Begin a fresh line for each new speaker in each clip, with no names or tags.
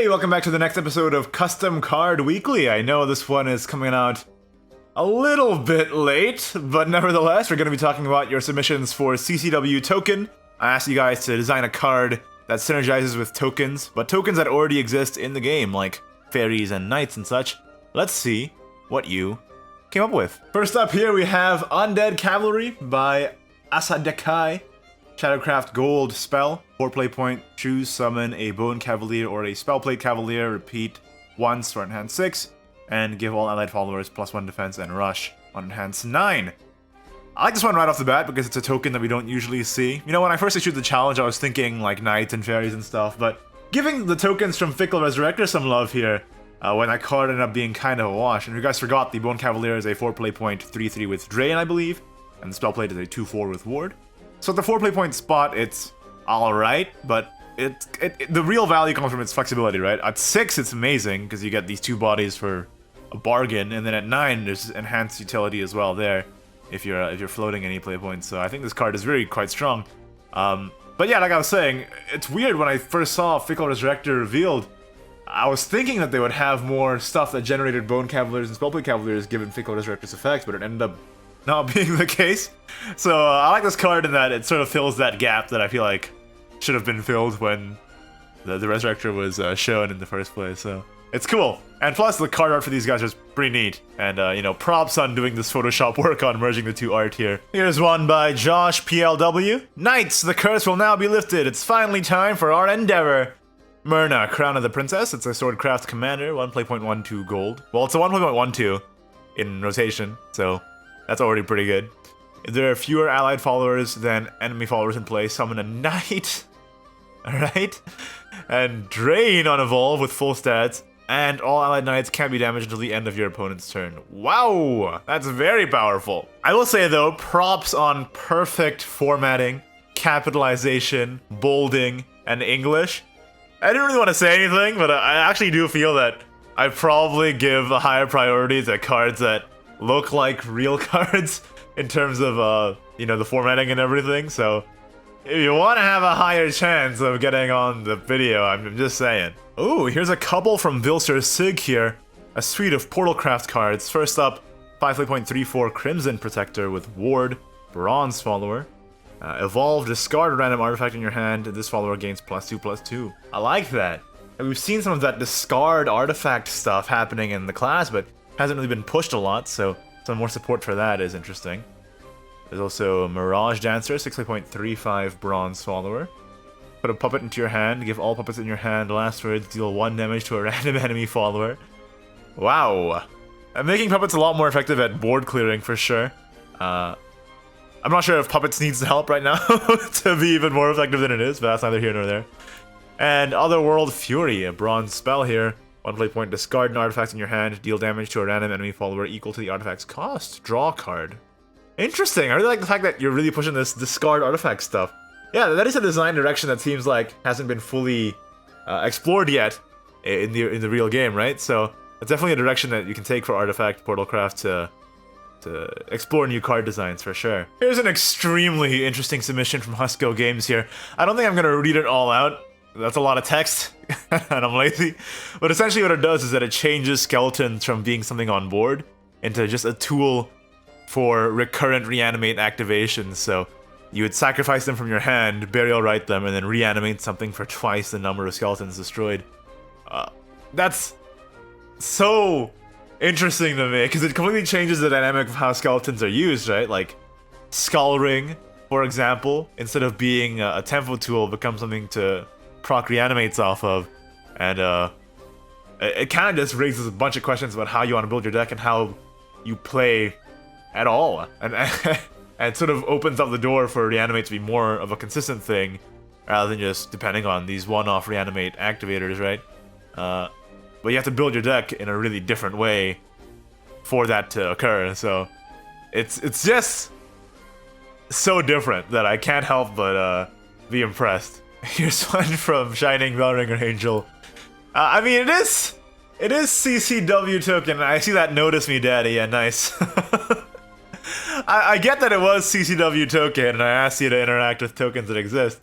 Hey, welcome back to the next episode of Custom Card Weekly. I know this one is coming out a little bit late, but nevertheless, we're going to be talking about your submissions for CCW Token. I asked you guys to design a card that synergizes with tokens, but tokens that already exist in the game, like fairies and knights and such. Let's see what you came up with. First up here, we have Undead Calvary by Asadekai. Shadowcraft Gold spell. 4 play point. Choose, summon a Bone Cavalier or a Spellplate Cavalier. Repeat once for enhance 6. And give all allied followers +1 defense and rush on enhance 9. I like this one right off the bat because it's a token that we don't usually see. You know, when I first issued the challenge, I was thinking like knights and fairies and stuff, but giving the tokens from Fickle Resurrector some love here, when that card ended up being kind of a wash. And if you guys forgot, the Bone Cavalier is a 4 play point 3/3 with Drain, I believe, and the Spellplate is a 2/4 with Ward. So at the 4 play point spot, it's alright, but the real value comes from its flexibility, right? At 6, it's amazing, because you get these 2 bodies for a bargain, and then at 9, there's enhanced utility as well there, if you're floating any play points. So I think this card is really quite strong. But yeah, like I was saying, it's weird when I first saw Fickle Resurrector revealed, I was thinking that they would have more stuff that generated Bone Cavaliers and Spellplate Cavaliers given Fickle Resurrector's effect, but it ended up not being the case. So I like this card in that it sort of fills that gap that I feel like should have been filled when the Resurrector was shown in the first place. So it's cool. And plus the card art for these guys is pretty neat. And you know, props on doing this Photoshop work on merging the 2 art here. Here's one by Josh PLW. Knights, the curse will now be lifted. It's finally time for our endeavor. Myrna, Crown of the Princess. It's a Swordcraft commander, 1 play point 1/2 gold. Well, it's a 1 play point 1/2 in rotation, so that's already pretty good. If there are fewer allied followers than enemy followers in play, summon a knight. Alright? And drain on evolve with full stats. And all allied knights can't be damaged until the end of your opponent's turn. Wow! That's very powerful. I will say though, props on perfect formatting, capitalization, bolding, and English. I didn't really want to say anything, but I actually do feel that I probably give a higher priority to cards that look like real cards in terms of, you know, the formatting and everything. So if you want to have a higher chance of getting on the video, I'm just saying. Ooh, here's a couple from Vilser Sig here. A suite of Portalcraft cards. First up, 5 play point 3/4 Crimson Protector with Ward, Bronze Follower. Evolve, discard a random artifact in your hand. This follower gains +2/+2. I like that. And we've seen some of that discard artifact stuff happening in the class, but hasn't really been pushed a lot, so some more support for that is interesting. There's also Mirage Dancer, 6 play point 3/5 Bronze Follower. Put a puppet into your hand, give all puppets in your hand last words, deal 1 damage to a random enemy follower. Wow. I'm making puppets a lot more effective at board clearing for sure. I'm not sure if puppets needs help right now to be even more effective than it is, but that's neither here nor there. And Otherworld Fury, a bronze spell here. 1 play point, discard an artifact in your hand, deal damage to a random enemy follower equal to the artifact's cost. Draw a card. Interesting. I really like the fact that you're really pushing this discard artifact stuff. Yeah, that is a design direction that seems like hasn't been fully explored yet in the real game, right? So it's definitely a direction that you can take for Artifact Portalcraft to explore new card designs for sure. Here's an extremely interesting submission from Husco Games here. I don't think I'm gonna read it all out. That's a lot of text, and I'm lazy. But essentially what it does is that it changes skeletons from being something on board into just a tool for recurrent reanimate activations. So you would sacrifice them from your hand, burial rite them, and then reanimate something for twice the number of skeletons destroyed. That's so interesting to me, because it completely changes the dynamic of how skeletons are used, right? Like, Skull Ring, for example, instead of being a tempo tool, becomes something to proc reanimates off of, and it kind of just raises a bunch of questions about how you want to build your deck and how you play at all, and and sort of opens up the door for reanimate to be more of a consistent thing, rather than just depending on these one-off reanimate activators, right? But you have to build your deck in a really different way for that to occur, so it's just so different that I can't help but be impressed. Here's one from Shining Bellringer Angel. I mean, it is CCW token. I see that Notice Me Daddy, yeah, nice. I get that it was CCW token, and I asked you to interact with tokens that exist.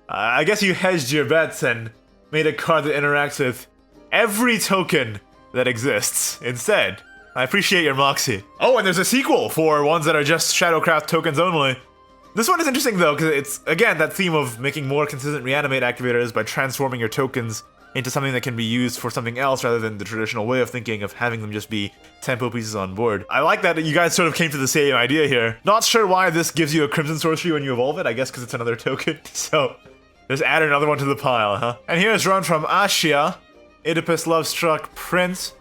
I guess you hedged your bets and made a card that interacts with every token that exists instead. I appreciate your moxie. Oh, and there's a sequel for ones that are just Shadowcraft tokens only. This one is interesting though, because it's, again, that theme of making more consistent reanimate activators by transforming your tokens into something that can be used for something else rather than the traditional way of thinking of having them just be tempo pieces on board. I like that you guys sort of came to the same idea here. Not sure why this gives you a Crimson Sorcery when you evolve it, I guess because it's another token, so just add another one to the pile, huh? And here's one from Ashia, Oedipus Love-Struck Prince.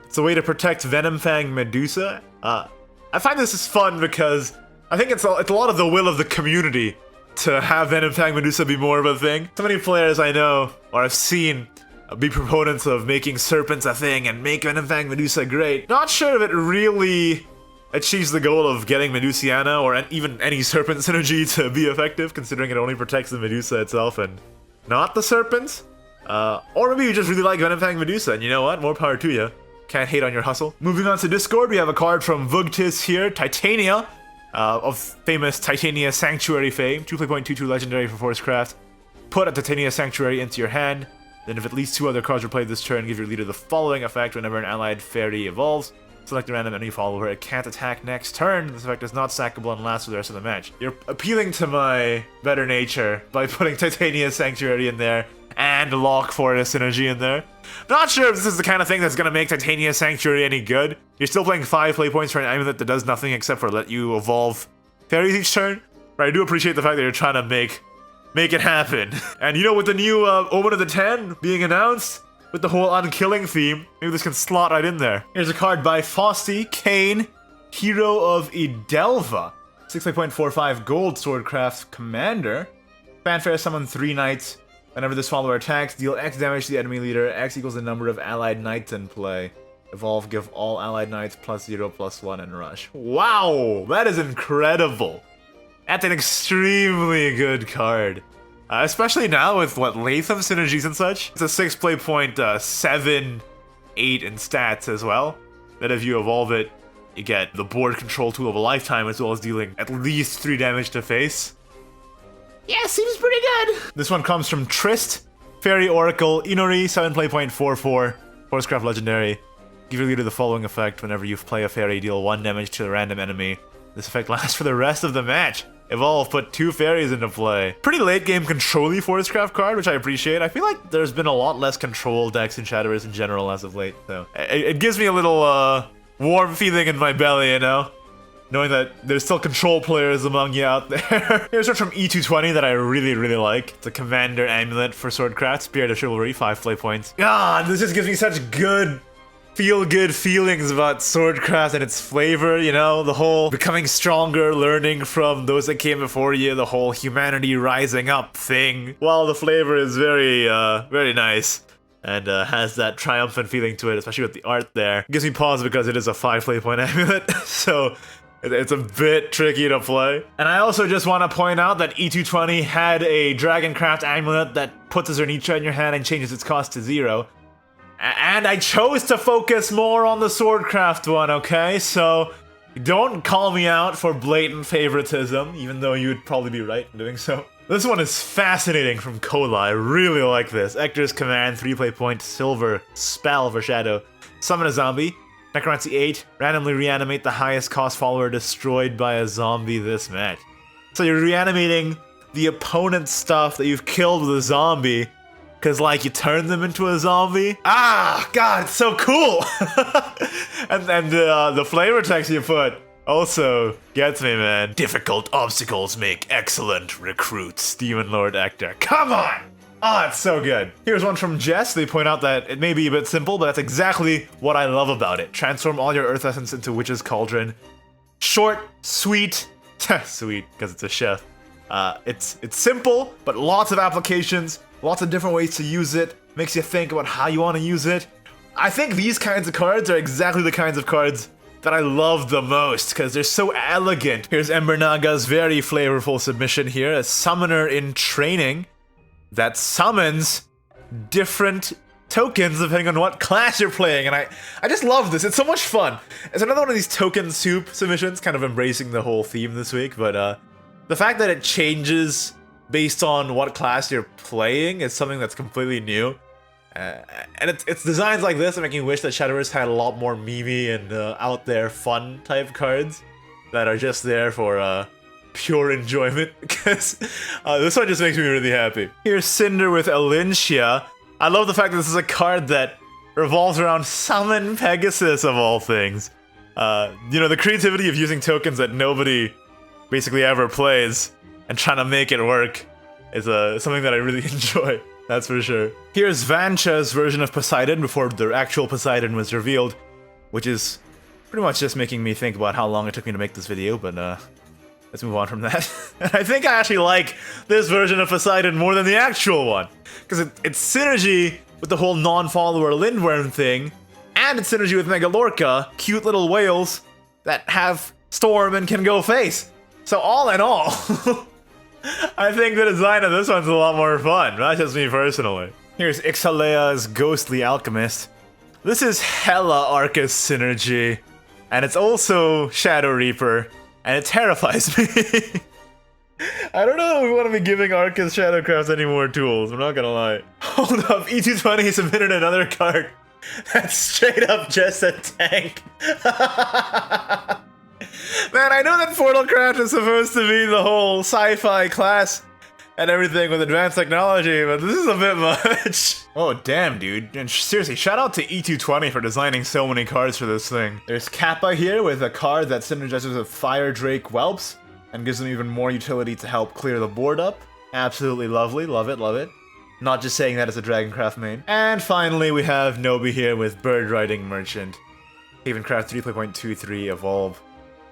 It's a way to protect Venomfang Medusa. I find this is fun because I think it's a lot of the will of the community to have Venomfang Medusa be more of a thing. So many players I know, or I've seen, be proponents of making serpents a thing and make Venomfang Medusa great. Not sure if it really achieves the goal of getting Medusiana or even any serpent synergy to be effective, considering it only protects the Medusa itself and not the serpents. Or maybe you just really like Venomfang Medusa, and you know what? More power to you. Can't hate on your hustle. Moving on to Discord, we have a card from Vugtis here, Titania, of famous Titania Sanctuary fame, 2.22 legendary for Forcecraft. Put a Titania Sanctuary into your hand, then if at least 2 other cards are played this turn, give your leader the following effect whenever an allied fairy evolves. Select a random enemy follower, it can't attack next turn. This effect is not sackable and lasts for the rest of the match. You're appealing to my better nature by putting Titania Sanctuary in there and Lock Forest Synergy in there. Not sure if this is the kind of thing that's gonna make Titania Sanctuary any good. You're still playing 5 play points for an amulet that does nothing except for let you evolve fairies each turn. But I do appreciate the fact that you're trying to make it happen. And you know, with the new Omen of the 10 being announced, with the whole unkilling theme, maybe this can slot right in there. Here's a card by Fosti, Cain, Hero of Idelwa. 6.45 gold Swordcraft Commander. Fanfare summon 3 knights. Whenever this follower attacks, deal X damage to the enemy leader. X equals the number of allied knights in play. Evolve, give all allied knights +0/+1 and rush. Wow, that is incredible. That's an extremely good card. Especially now with, what, Latham synergies and such? It's a 6 play point, 7, 8 in stats as well. That if you evolve it, you get the board control tool of a lifetime as well as dealing at least 3 damage to face. Yeah, seems pretty good. This one comes from Trist, Fairy Oracle, Inori, 7 play point 4/4, Forcecraft Legendary. Give your leader the following effect whenever you play a fairy, deal 1 damage to a random enemy. This effect lasts for the rest of the match. Evolve, put 2 fairies into play. Pretty late game control-y Forcecraft card, which I appreciate. I feel like there's been a lot less control decks in Shadowverse in general as of late, so it gives me a little warm feeling in my belly, you know? Knowing that there's still control players among you out there. Here's one from E220 that I really, really like. It's a Commander Amulet for Swordcraft, Spirit of Chivalry, 5 play points. God, this just gives me such good feel-good feelings about Swordcraft and its flavor, you know? The whole becoming stronger, learning from those that came before you, the whole humanity rising up thing. While the flavor is very, very nice. And has that triumphant feeling to it, especially with the art there. It gives me pause because it is a 5 play point amulet, so it's a bit tricky to play. And I also just want to point out that E220 had a Dragoncraft amulet that puts a Zernitra in your hand and changes its cost to 0. And I chose to focus more on the Swordcraft one, okay? So don't call me out for blatant favoritism, even though you would probably be right in doing so. This one is fascinating from Kola. I really like this. Ector's Command, 3 play point, silver, spell for Shadow. Summon a zombie. Necromancy 8, randomly reanimate the highest cost follower destroyed by a zombie this match. So you're reanimating the opponent's stuff that you've killed with a zombie, because, like, you turn them into a zombie. Ah, God, it's so cool! and the flavor text you put also gets me, man. Difficult obstacles make excellent recruits. Demon Lord Ector. Come on! Oh, it's so good. Here's one from Jess. They point out that it may be a bit simple, but that's exactly what I love about it. Transform all your Earth Essence into Witch's Cauldron. Short, sweet, sweet, because it's a chef. It's simple, but lots of applications, lots of different ways to use it. Makes you think about how you want to use it. I think these kinds of cards are exactly the kinds of cards that I love the most, because they're so elegant. Here's Ember Naga's very flavorful submission here, a summoner in training that summons different tokens depending on what class you're playing, and I just love this. It's so much fun. It's another one of these token soup submissions, kind of embracing the whole theme this week, but the fact that it changes based on what class you're playing is something that's completely new. And it's designs like this that make me wish that Shadowverse had a lot more memey and out there fun type cards that are just there for pure enjoyment, because this one just makes me really happy. Here's Cinder with Alincia. I love the fact that this is a card that revolves around Summon Pegasus of all things. You know, the creativity of using tokens that nobody basically ever plays and trying to make it work is something that I really enjoy. That's for sure. Here's Vancha's version of Poseidon before the actual Poseidon was revealed, which is pretty much just making me think about how long it took me to make this video, but let's move on from that. And I think I actually like this version of Poseidon more than the actual one, because it's synergy with the whole non-follower Lindworm thing, and it's synergy with Mega Lorca, cute little whales that have Storm and can go face. So all in all, I think the design of this one's a lot more fun, not just me personally. Here's Ixalea's Ghostly Alchemist. This is hella Arcus synergy, and it's also Shadow Reaper, and it terrifies me. I don't know if we want to be giving Arcus Shadowcrafts any more tools, I'm not gonna lie. Hold up, E220 submitted another card that's straight up just a tank. Man, I know that Portalcraft is supposed to be the whole sci-fi class and everything with advanced technology, but this is a bit much. Oh, damn, dude. And seriously, shout out to E220 for designing so many cards for this thing. There's Kappa here with a card that synergizes with Fire Drake Whelps and gives them even more utility to help clear the board up. Absolutely lovely. Love it, love it. Not just saying that as a Dragoncraft main. And finally, we have Nobi here with Bird Riding Merchant. Havencraft 3.23 Evolve.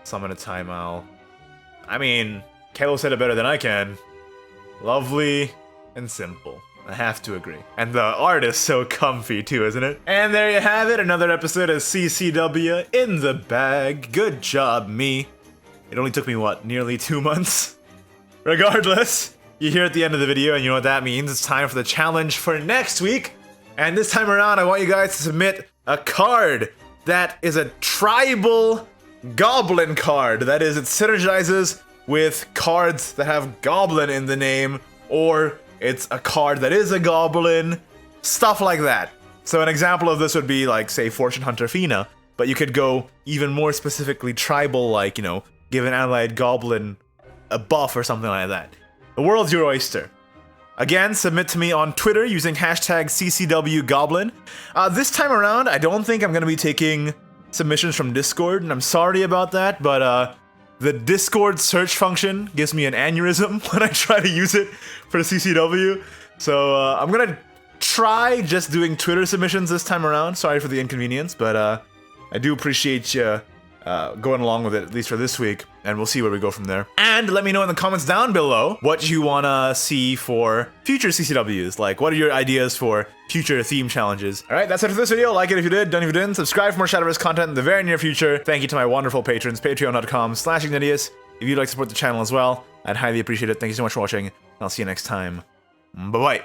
Summon a Time Owl. I mean, Kalo said it better than I can. Lovely and simple. I have to agree. And the art is so comfy too, isn't it? And there you have it, another episode of CCW in the bag. Good job, me. It only took me, what, nearly 2 months? Regardless, you're here at the end of the video and you know what that means. It's time for the challenge for next week. And this time around, I want you guys to submit a card that is a tribal Goblin card. That is, it synergizes with cards that have Goblin in the name, or it's a card that is a Goblin, stuff like that. So an example of this would be like, say, Fortune Hunter Fina, but you could go even more specifically tribal, like, you know, give an allied Goblin a buff or something like that. The world's your oyster. Again, submit to me on Twitter using hashtag CCWGoblin. This time around, I don't think I'm going to be taking submissions from Discord, and I'm sorry about that, but the Discord search function gives me an aneurysm when I try to use it for the CCW. So I'm gonna try just doing Twitter submissions this time around. Sorry for the inconvenience, but I do appreciate you going along with it, at least for this week, and we'll see where we go from there. And let me know in the comments down below what you wanna see for future CCWs. Like, what are your ideas for future theme challenges? Alright, that's it for this video. Like it if you did, don't if you didn't. Subscribe for more Shadowverse content in the very near future. Thank you to my wonderful patrons, patreon.com/Ignideus. If you'd like to support the channel as well, I'd highly appreciate it. Thank you so much for watching, and I'll see you next time. Bye-bye.